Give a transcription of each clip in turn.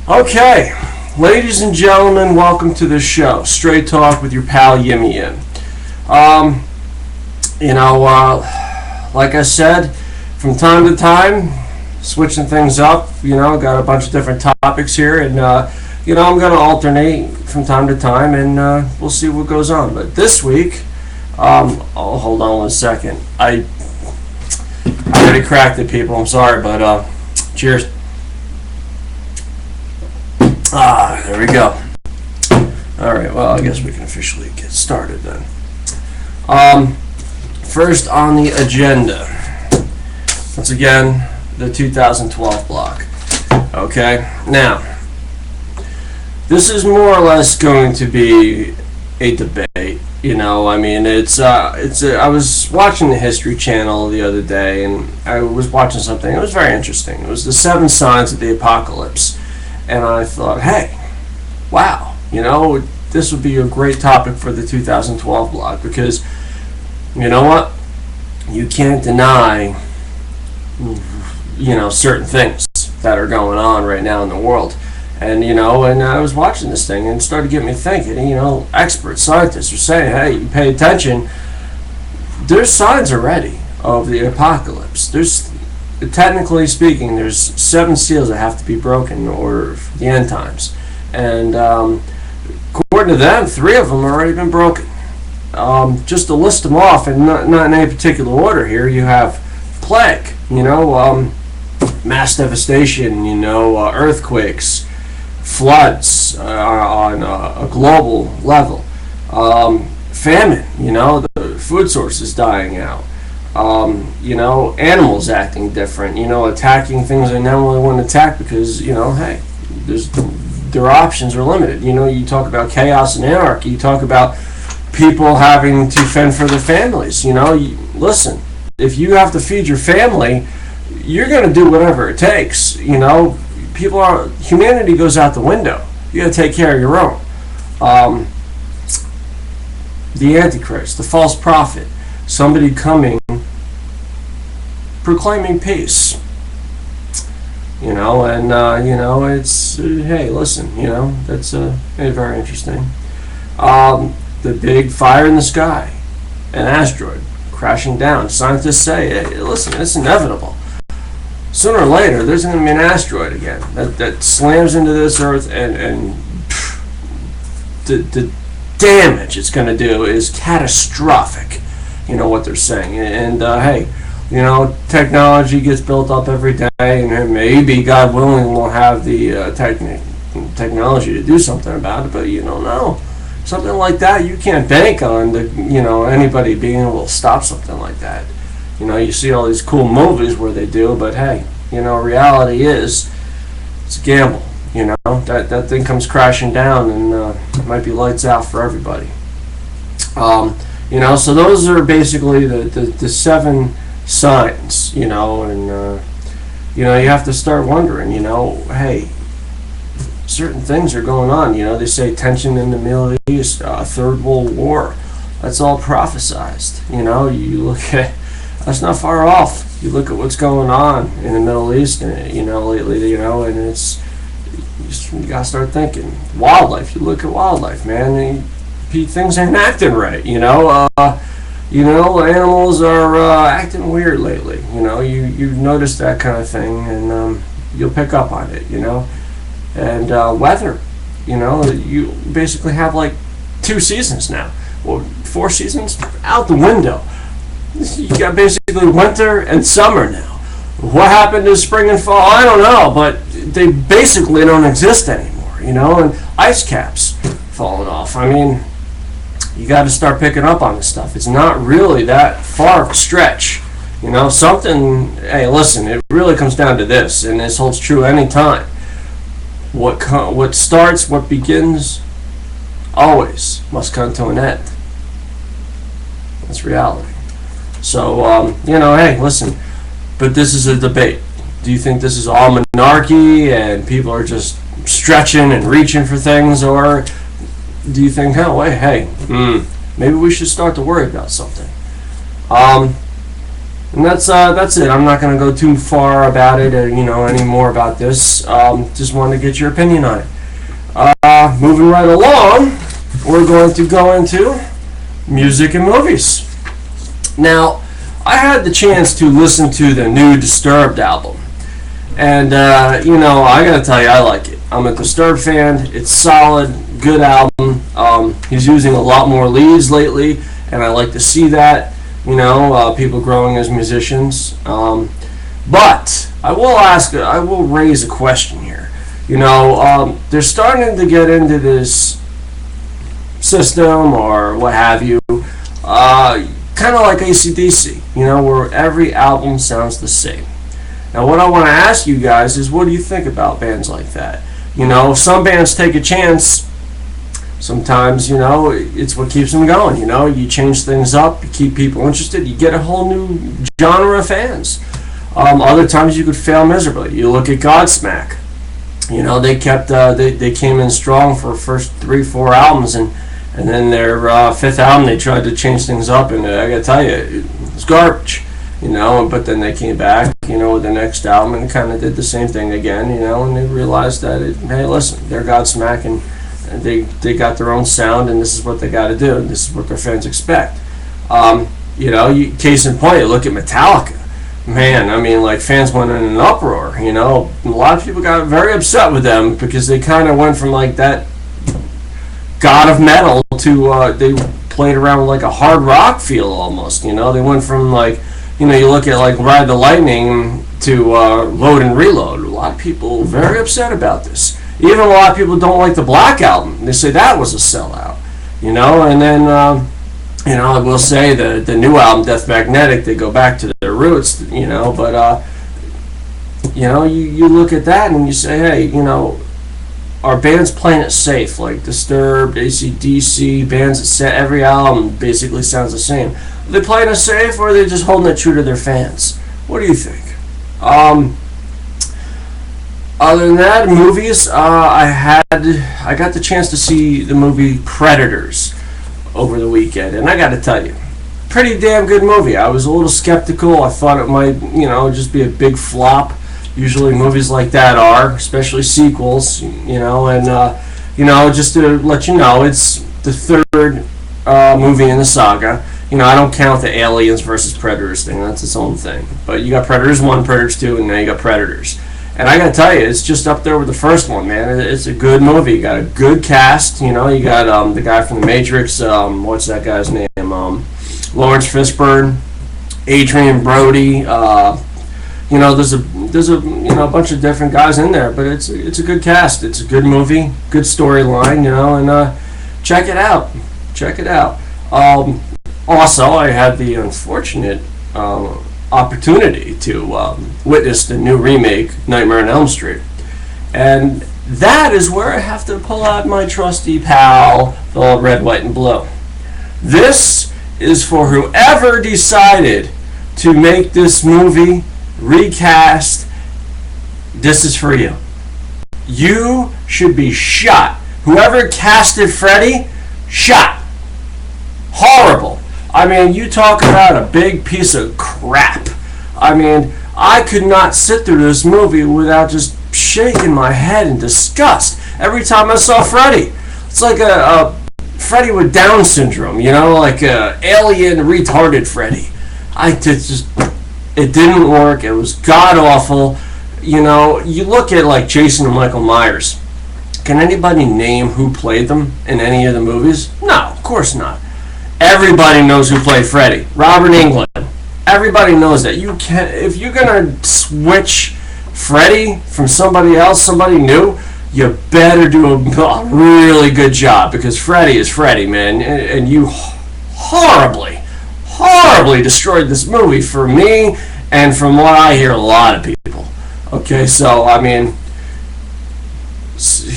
Okay, ladies and gentlemen, welcome to the show. Straight Talk with your pal Yimmy Yim. Like I said, from time to time, switching things up. Got a bunch of different topics here, and I'm going to alternate from time to time, and we'll see what goes on. But this week, hold on one second. I already cracked it, people. I'm sorry, but cheers. There we go. Alright, well, I guess we can officially get started then. First on the agenda, once again, the 2012 block. Okay, now, this is more or less going to be a debate. I was watching the History Channel the other day, and I was watching something. It was very interesting. It was the 7 signs of the apocalypse. And I thought, hey, wow, this would be a great topic for the 2012 blog, because you know what? You can't deny, certain things that are going on right now in the world. And I was watching this thing and it started getting me thinking. Experts, scientists are saying, hey, you pay attention, there's signs already of the apocalypse. Technically speaking, there's 7 seals that have to be broken in order for the end times. And according to them, 3 of them have already been broken. Just to list them off, and not in any particular order here, you have plague, mass devastation, earthquakes, floods on a global level, famine, the food sources dying out. Animals acting different, attacking things they normally wouldn't attack because, hey, their options are limited. You talk about chaos and anarchy, you talk about people having to fend for their families. Listen, if you have to feed your family, you're going to do whatever it takes. Humanity goes out the window. You got to take care of your own. The Antichrist, the false prophet, somebody coming proclaiming peace, it's hey, listen, that's very interesting. The big fire in the sky, an asteroid crashing down. Scientists say, hey, listen, it's inevitable. Sooner or later, there's going to be an asteroid again that slams into this Earth, and the damage it's going to do is catastrophic. What they're saying, and hey, technology gets built up every day, and maybe, God willing, we'll have the technology to do something about it, but you don't know. Something like that, you can't bank on anybody being able to stop something like that. You see all these cool movies where they do, but hey, reality is, it's a gamble. That thing comes crashing down, and it might be lights out for everybody. So those are basically the 7 signs, and you have to start wondering, hey, certain things are going on. They say tension in the Middle East, Third World War, that's all prophesized. You look at, that's not far off. You look at what's going on in the Middle East, lately, and it's, you gotta start thinking. Wildlife, you look at wildlife, man, things aren't acting right, animals are acting weird lately. You notice that kind of thing, and you'll pick up on it. And weather, you basically have like 2 seasons now, or 4 seasons out the window. You got basically winter and summer now. What happened to spring and fall? I don't know, but they basically don't exist anymore. And ice caps falling off. You got to start picking up on this stuff. It's not really that far of a stretch. Something, hey, listen, it really comes down to this, and this holds true any time. What starts, what begins, always must come to an end. That's reality. So, hey, listen, but this is a debate. Do you think this is all monarchy and people are just stretching and reaching for things, or do you think, oh, wait, hey, maybe we should start to worry about something? And that's it. I'm not going to go too far about it, any more about this. Just wanted to get your opinion on it. Moving right along, we're going to go into music and movies. Now, I had the chance to listen to the new Disturbed album. And, I got to tell you, I like it. I'm a Disturbed fan. It's solid, good album. He's using a lot more leads lately, and I like to see that. People growing as musicians. But I will raise a question here. They're starting to get into this system or what have you, kind of like AC/DC, where every album sounds the same. Now, what I want to ask you guys is, what do you think about bands like that? Some bands take a chance. Sometimes, it's what keeps them going. You change things up, you keep people interested, you get a whole new genre of fans. Other times you could fail miserably. You look at Godsmack. They kept they came in strong for first 3-4 albums, and then their fifth album they tried to change things up, and I gotta tell you, it was garbage. But then they came back, with the next album and kind of did the same thing again, and they realized that, hey, listen, they're Godsmack, and they got their own sound, and this is what they got to do, and this is what their fans expect. Case in point, you look at Metallica. Man, fans went in an uproar. A lot of people got very upset with them because they kind of went from like that god of metal to they played around with like a hard rock feel almost. They went from you look at like Ride the Lightning to Load and Reload. A lot of people very upset about this. Even a lot of people don't like the Black Album. They say that was a sellout, and then, I will say the new album, Death Magnetic, they go back to their roots, but, you look at that and you say, hey, are bands playing it safe, like Disturbed, AC/DC, bands that every album basically sounds the same? Are they playing it safe, or are they just holding it true to their fans? What do you think? Other than that, movies, I got the chance to see the movie Predators over the weekend, and I got to tell you, pretty damn good movie. I was a little skeptical. I thought it might, just be a big flop. Usually movies like that are, especially sequels, and just to let you know, it's the third movie in the saga. I don't count the Aliens versus Predators thing. That's its own thing. But you got Predators 1, Predators 2, and now you got Predators. And I gotta tell you, it's just up there with the first one, man. It's a good movie. You got a good cast. You got the guy from The Matrix. What's that guy's name? Lawrence Fishburne, Adrian Brody. There's a bunch of different guys in there, but it's a good cast. It's a good movie, good storyline. And check it out. Check it out. Also, I had the unfortunate opportunity to witness the new remake, Nightmare on Elm Street. And that is where I have to pull out my trusty pal, the red, white, and blue. This is for whoever decided to make this movie, recast. This is for you. You should be shot. Whoever casted Freddy, shot. Horrible. You talk about a big piece of crap. I could not sit through this movie without just shaking my head in disgust every time I saw Freddy. It's like a Freddy with Down syndrome, like a alien retarded Freddy. It didn't work. It was god awful. You look at like Jason and Michael Myers. Can anybody name who played them in any of the movies? No, of course not. Everybody knows who played Freddy. Robert Englund. Everybody knows that. If you're gonna switch Freddy from somebody else, somebody new, you better do a really good job, because Freddy is Freddy, man, and you horribly destroyed this movie for me, and from what I hear, a lot of people. Okay, so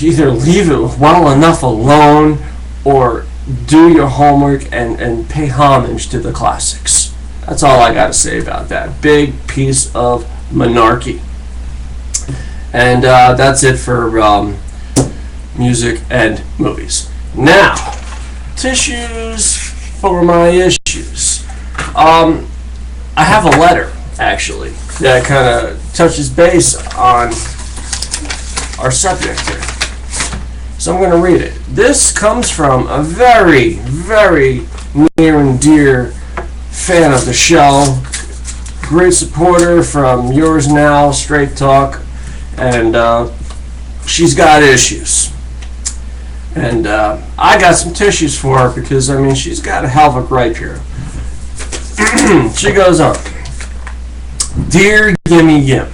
either leave it well enough alone, or do your homework and pay homage to the classics. That's all I got to say about that big piece of monarchy. And that's it for music and movies. Now, tissues for my issues. I have a letter, actually, that kind of touches base on our subject here. So I'm going to read it. This comes from a very, very near and dear fan of the show, great supporter from Yours Now, Straight Talk, and she's got issues. And I got some tissues for her because, I mean, she's got a hell of a gripe here. She goes on. Dear Gimme Yim,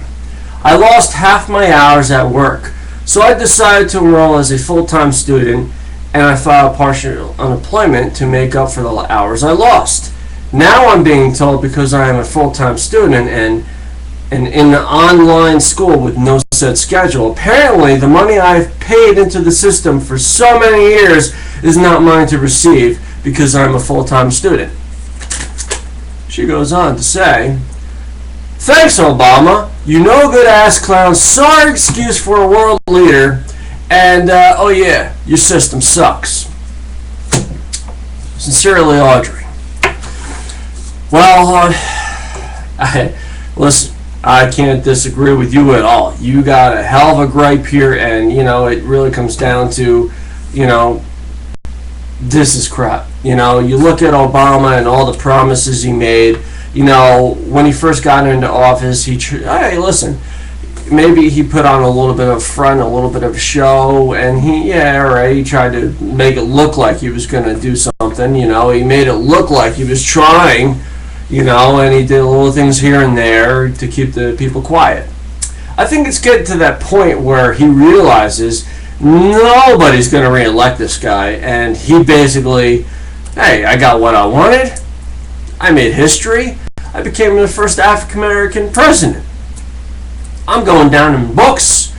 I lost half my hours at work, so I decided to enroll as a full-time student, and I filed partial unemployment to make up for the hours I lost. Now I'm being told because I am a full-time student and in an online school with no set schedule, apparently the money I've paid into the system for so many years is not mine to receive because I'm a full-time student. She goes on to say, thanks, Obama. You no good ass clown. Sorry excuse for a world leader. And, oh yeah, your system sucks. Sincerely, Audrey. Well, listen, I can't disagree with you at all. You got a hell of a gripe here, and, you know, it really comes down to, you know, this is crap. You know, you look at Obama and all the promises he made. You know, when he first got into office, hey, listen, maybe he put on a little bit of front, a little bit of show, and he tried to make it look like he was going to do something. You know, he made it look like he was trying, you know, and he did little things here and there to keep the people quiet. I think it's getting to that point where he realizes nobody's going to re-elect this guy, and he basically, hey, I got what I wanted. I made history. I became the first African-American president. I'm going down in books.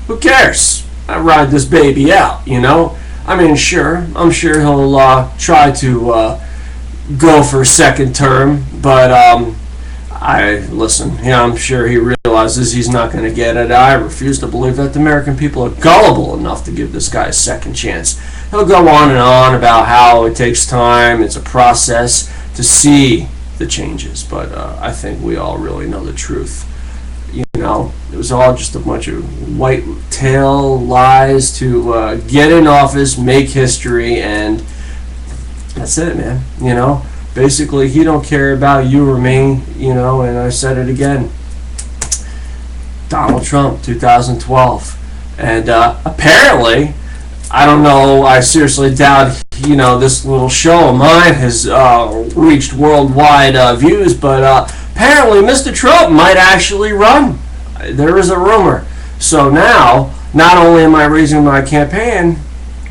Who cares? I ride this baby out, you know? I mean, sure, I'm sure he'll try to go for a second term, but I'm sure he realizes he's not going to get it. I refuse to believe that the American people are gullible enough to give this guy a second chance. He'll go on and on about how it takes time, it's a process to see the changes, but I think we all really know the truth. You know, it was all just a bunch of white tail lies to get in office, make history, and that's it, man. You know, basically he don't care about you or me, you know, and I said it again. Donald Trump, 2012. And apparently, I don't know, I seriously doubt, you know, this little show of mine has reached worldwide views, but apparently Mr. Trump might actually run. There is a rumor. So now, not only am I raising my campaign,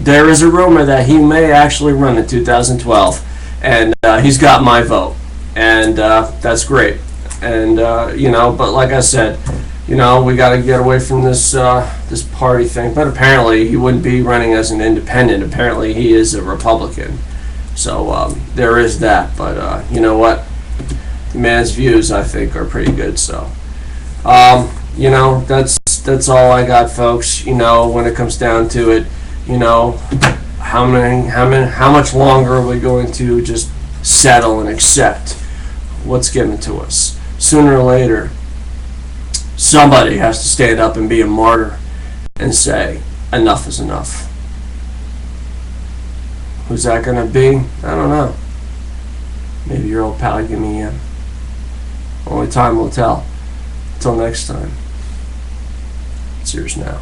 there is a rumor that he may actually run in 2012. And he's got my vote. And that's great. And, you know, but like I said, you know, we got to get away from this this party thing. But apparently he wouldn't be running as an independent. Apparently he is a Republican. So there is that. But you know what? The man's views, I think, are pretty good. So, you know, that's all I got, folks. You know, when it comes down to it, you know, how much longer are we going to just settle and accept what's given to us? Sooner or later, somebody has to stand up and be a martyr and say, enough is enough. Who's that going to be? I don't know. Maybe your old pal Gimme Yim. Only time will tell. Until next time, it's Yours Now.